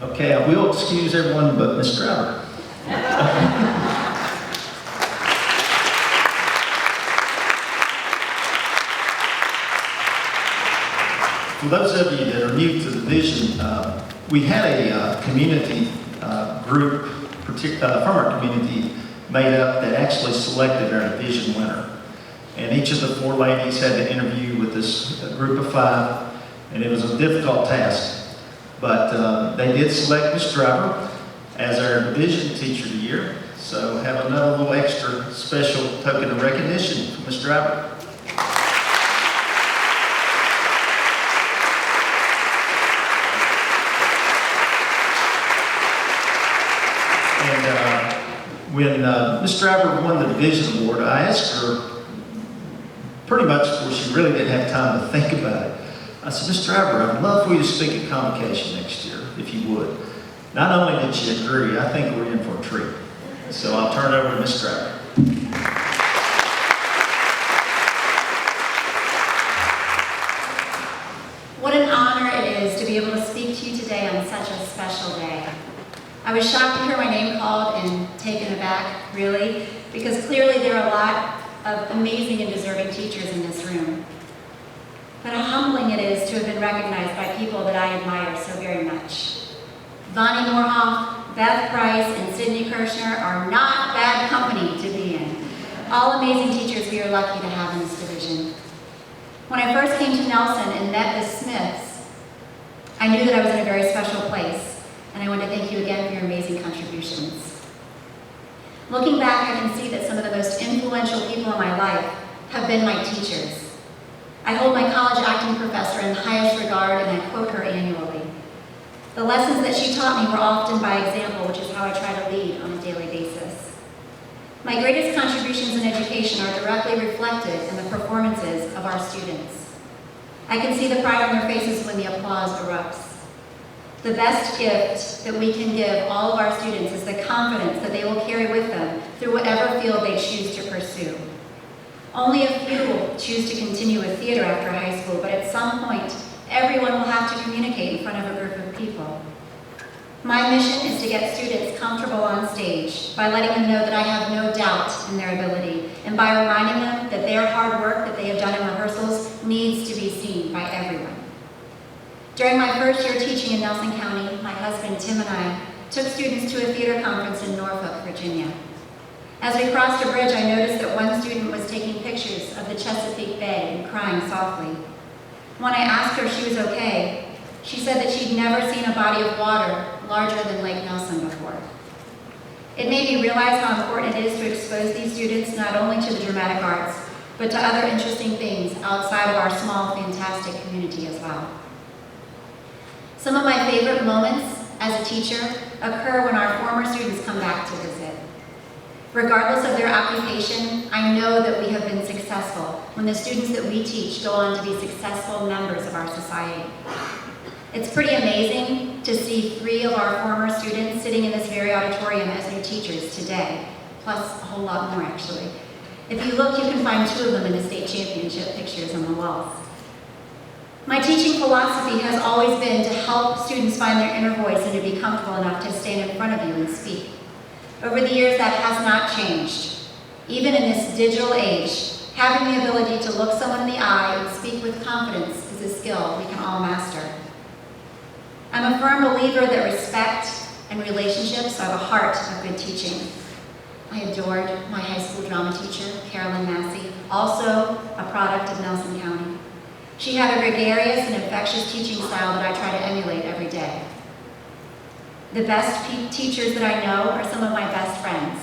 Okay, I will excuse everyone but Ms. Driver. For those of you that are new to the Vision, we had a community group from our community made up that actually selected our division winner. And each of the 4 ladies had to interview with this group of 5, and it was a difficult task. But they did select Ms. Driver as our division teacher of the year. So have another little extra special token of recognition for Ms. Driver. And when Ms. Driver won the division award, I asked her pretty much before she really didn't have time to think about it. I said, Ms. Driver, I'd love for you to speak at Convocation next year, if you would. Not only did she agree, I think we're in for a treat. So I'll turn it over to Ms. Driver. What an honor it is to be able to speak to you today on such a special day. I was shocked to hear my name called and taken aback, really, because clearly there are a lot of amazing and deserving teachers in this room. But how humbling it is to have been recognized by people that I admire so very much. Vonnie Moorhoff, Beth Price, and Sydney Kirshner are not bad company to be in. All amazing teachers we are lucky to have in this division. When I first came to Nelson and met the Smiths, I knew that I was in a very special place, and I want to thank you again for your amazing contributions. Looking back, I can see that some of the most influential people in my life have been my teachers. I hold my college acting professor in the highest regard, and I quote her annually. The lessons that she taught me were often by example, which is how I try to lead on a daily basis. My greatest contributions in education are directly reflected in the performances of our students. I can see the pride on their faces when the applause erupts. The best gift that we can give all of our students is the confidence that they will carry with them through whatever field they choose to pursue. Only a few will choose to continue with theater after high school, but at some point, everyone will have to communicate in front of a group of people. My mission is to get students comfortable on stage by letting them know that I have no doubt in their ability, and by reminding them that their hard work that they have done in rehearsals needs to be seen by everyone. During my first year teaching in Nelson County, my husband Tim and I took students to a theater conference in Norfolk, Virginia. As we crossed a bridge, I noticed that one student was taking pictures of the Chesapeake Bay and crying softly. When I asked her if she was okay, she said that she'd never seen a body of water larger than Lake Nelson before. It made me realize how important it is to expose these students not only to the dramatic arts, but to other interesting things outside of our small, fantastic community as well. Some of my favorite moments as a teacher occur when our former students come back to visit. Regardless of their occupation, I know that we have been successful when the students that we teach go on to be successful members of our society. It's pretty amazing to see 3 of our former students sitting in this very auditorium as new teachers today, plus a whole lot more actually. If you look, you can find 2 of them in the state championship pictures on the walls. My teaching philosophy has always been to help students find their inner voice and to be comfortable enough to stand in front of you and speak. Over the years, that has not changed. Even in this digital age, having the ability to look someone in the eye and speak with confidence is a skill we can all master. I'm a firm believer that respect and relationships are the heart of good teaching. I adored my high school drama teacher, Carolyn Massey, also a product of Nelson County. She had a gregarious and infectious teaching style that I try to emulate every day. The best teachers that I know are some of my best friends,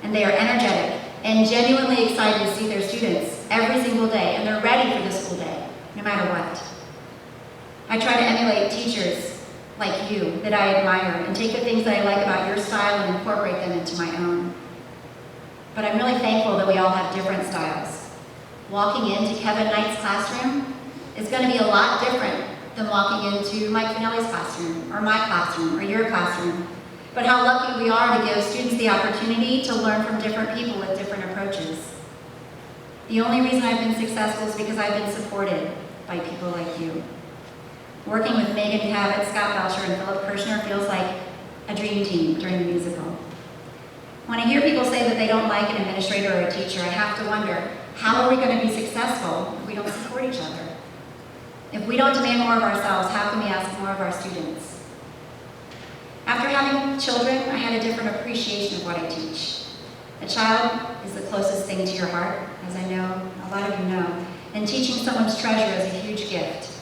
and they are energetic and genuinely excited to see their students every single day, and they're ready for the school day, no matter what. I try to emulate teachers like you that I admire and take the things that I like about your style and incorporate them into my own. But I'm really thankful that we all have different styles. Walking into Kevin Knight's classroom is going to be a lot different than walking into Mike Finelli's classroom, or my classroom, or your classroom. But how lucky we are to give students the opportunity to learn from different people with different approaches. The only reason I've been successful is because I've been supported by people like you. Working with Megan Cabot, Scott Belcher, and Philip Kirshner feels like a dream team during the musical. When I hear people say that they don't like an administrator or a teacher, I have to wonder, how are we going to be successful if we don't support each other? If we don't demand more of ourselves, how can we ask more of our students? After having children, I had a different appreciation of what I teach. A child is the closest thing to your heart, as I know a lot of you know, and teaching someone's treasure is a huge gift.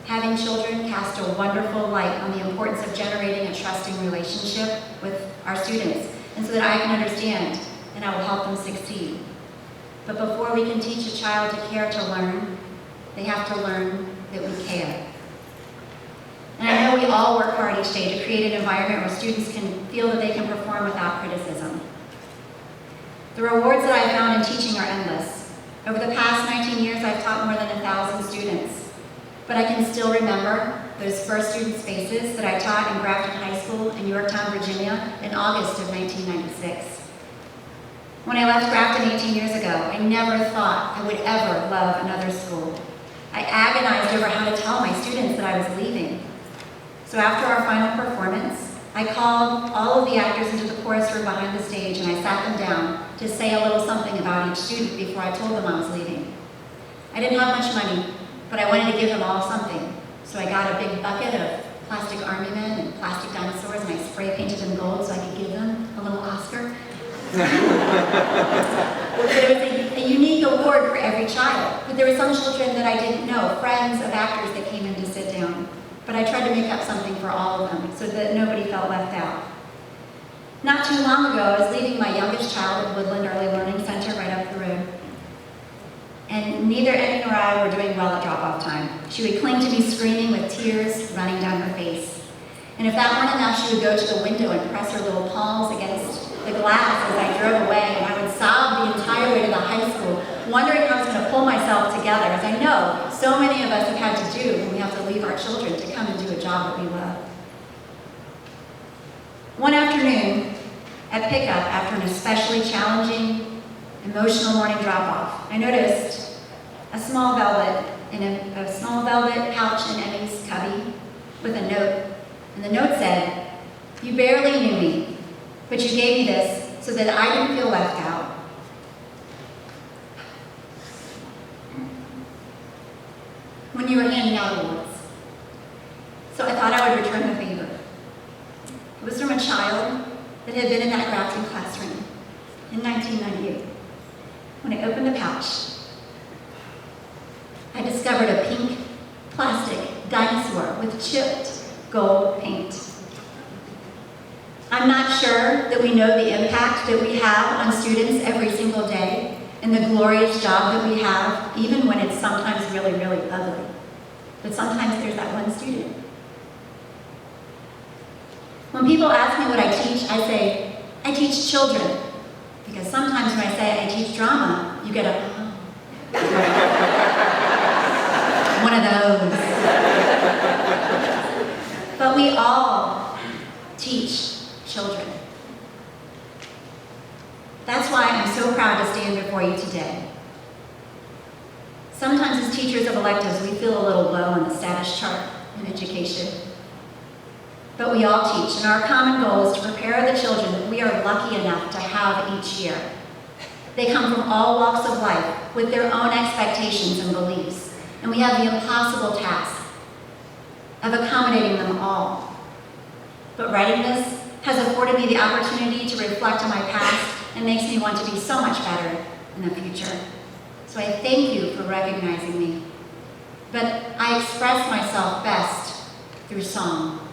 Having children cast a wonderful light on the importance of generating a trusting relationship with our students, and so that I can understand and I will help them succeed. But before we can teach a child to care to learn, they have to learn that we care. And I know we all work hard each day to create an environment where students can feel that they can perform without criticism. The rewards that I have found in teaching are endless. Over the past 19 years, I've taught more than 1,000 students. But I can still remember those first student spaces that I taught in Grafton High School in Yorktown, Virginia in August of 1996. When I left Grafton 18 years ago, I never thought I would ever love another school. I agonized over how to tell my students that I was leaving. So after our final performance, I called all of the actors into the chorus room behind the stage and I sat them down to say a little something about each student before I told them I was leaving. I didn't have much money, but I wanted to give them all something. So I got a big bucket of plastic army men and plastic dinosaurs and I spray painted them gold so I could give them a little Oscar. But it was a unique award for every child. But there were some children that I didn't know, friends of actors that came in to sit down. But I tried to make up something for all of them so that nobody felt left out. Not too long ago, I was leaving my youngest child at Woodland Early Learning Center right up the road. And neither Eddie nor I were doing well at drop-off time. She would cling to me screaming with tears running down her face. And if that weren't enough, she would go to the window and press her little palms against the glass as I drove away, and I would sob the entire way to the high school, wondering how I was going to pull myself together, as I know so many of us have had to do when we have to leave our children to come and do a job that we love. One afternoon, at pickup, after an especially challenging, emotional morning drop-off, I noticed a small velvet pouch in Emmy's cubby with a note. And the note said, "You barely knew me, but you gave me this so that I didn't feel left out." When you were handing out awards. So I thought I would return the favor. It was from a child that had been in that Grafton classroom in 1998. When I opened the pouch, I discovered a pink plastic dinosaur with chipped gold paint. I'm not sure that we know the impact that we have on students every single day and the glorious job that we have, even when it's sometimes really, really ugly. But sometimes there's that one student. When people ask me what I teach, I say, I teach children. Because sometimes when I say I teach drama, you get a, one of those. But we all teach children. That's why I'm so proud to stand before you today. Sometimes as teachers of electives, we feel a little low on the status chart in education. But we all teach, and our common goal is to prepare the children that we are lucky enough to have each year. They come from all walks of life with their own expectations and beliefs, and we have the impossible task of accommodating them all. But writing this has afforded me the opportunity to reflect on my past and makes me want to be so much better in the future. So I thank you for recognizing me. But I express myself best through song.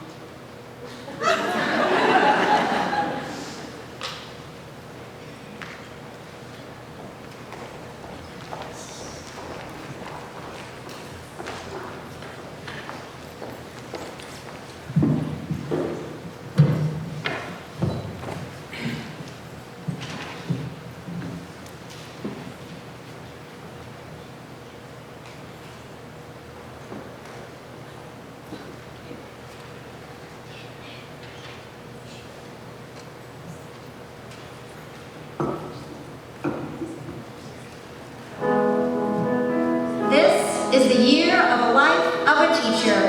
Is the year of a life of a teacher.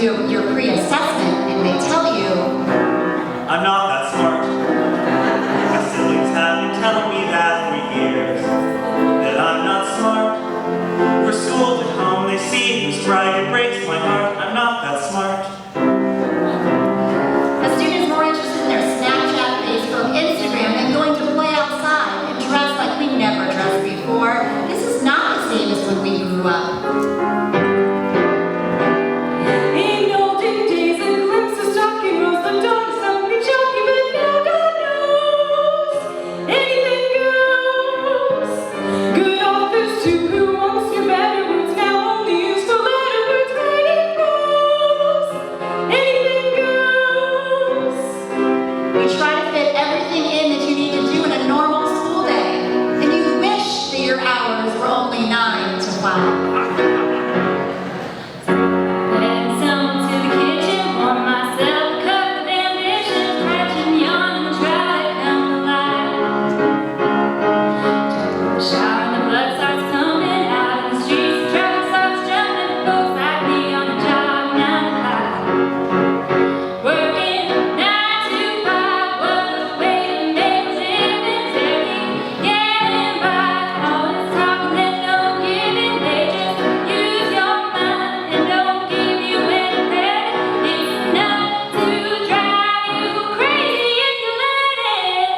do your pre-assessment and they tell you, I'm not that smart. My siblings have been telling me that for years, that I'm not smart. We're schooled at home, they see who's bright, it breaks my heart. I'm not that smart. a student is more interested in their Snapchat, Facebook, Instagram than going to play outside and dress like we never dressed before. This is not the same as when we grew up. In olden days, a glimpse of stocking rose, the dogs don't be joking, but now God knows anything goes. Good authors too, who once knew better words, now only use the letter words, writing prose. Anything goes. We try to fit everything in that you need to do in a normal school day, and you wish that your hours were only 9 to 5. Head someone to the kitchen, pour myself a cup of ambition, stretch and yawn and try to come alive. Shower and the blood starts coming out in the streets, the traffic starts jumping, folks like me on the job 9 to 5. Working 9 to 5 was the way to make a living, steady, getting by. All this talking that don't give it, they just use your mind and don't give you any credit. It's enough to drive you crazy if you let it.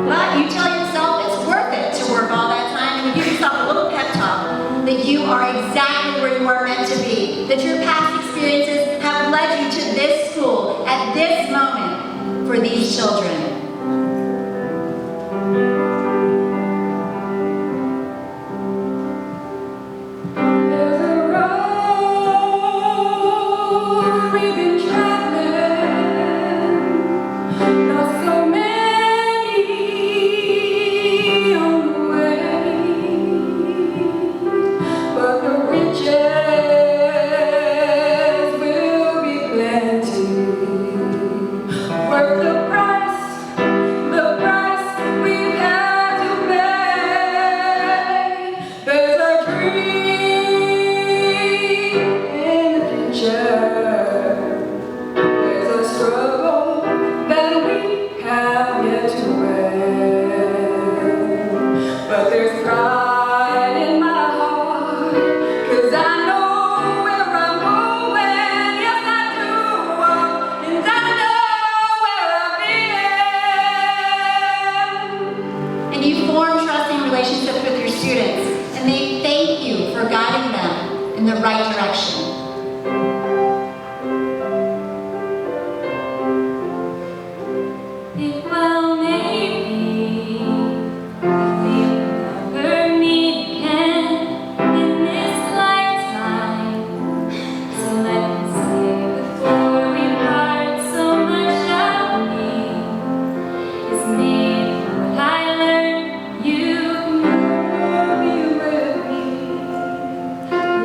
But you tell yourself it's worth it to work all that time, and you give yourself a little pep talk that you are exactly where you are meant to be, that your past experiences have led you to this school at this moment for these children. There's a road we've been traveling, lost so many on the way, but the riches will be plenty, worth the price we've had to pay. There's a dream in the future. There's a struggle that we have yet to win. But there's pride in my heart, 'cause I know where I'm going. Yes, I do. And I know where I've been. And you form trusting relationships with your students, and they thank you for guiding them in the right direction. Think well maybe we'll never meet again in this lifetime. So let me say before we part, so much of me is made of what I learned. You can be with me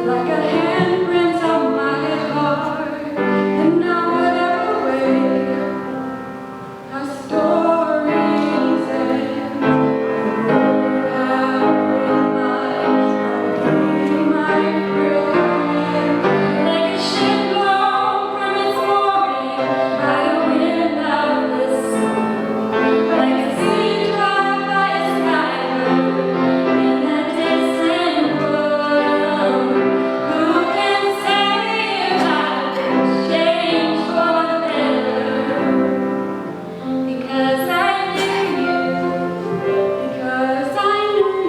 like a handprint on my heart, and now whatever way our stories end, have my friend, like a ship blown from its mooring by the wind of the sea, like a sea driven by a skybird in a distant world. Who can say if I've changed for the better? Because I knew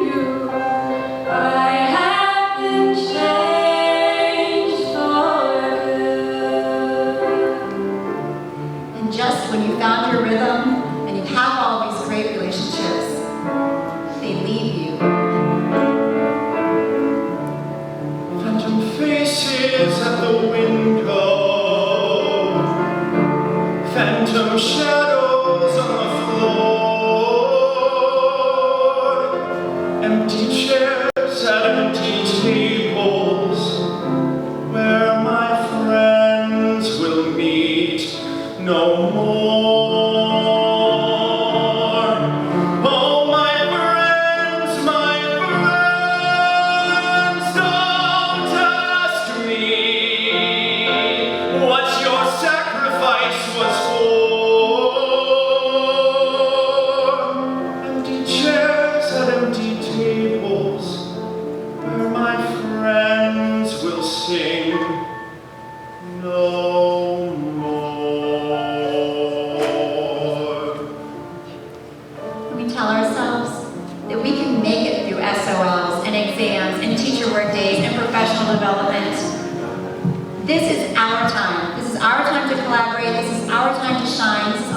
you, I have been changed for good. And just when you found your rhythm and you have all these great relationships, they leave you. Phantom faces at the window, phantom shadows on the floor, empty chairs at empty tables, where my friends will meet no more. Oh, my friends, don't ask me work days and professional development. This is our time. This is our time to collaborate. This is our time to shine. This is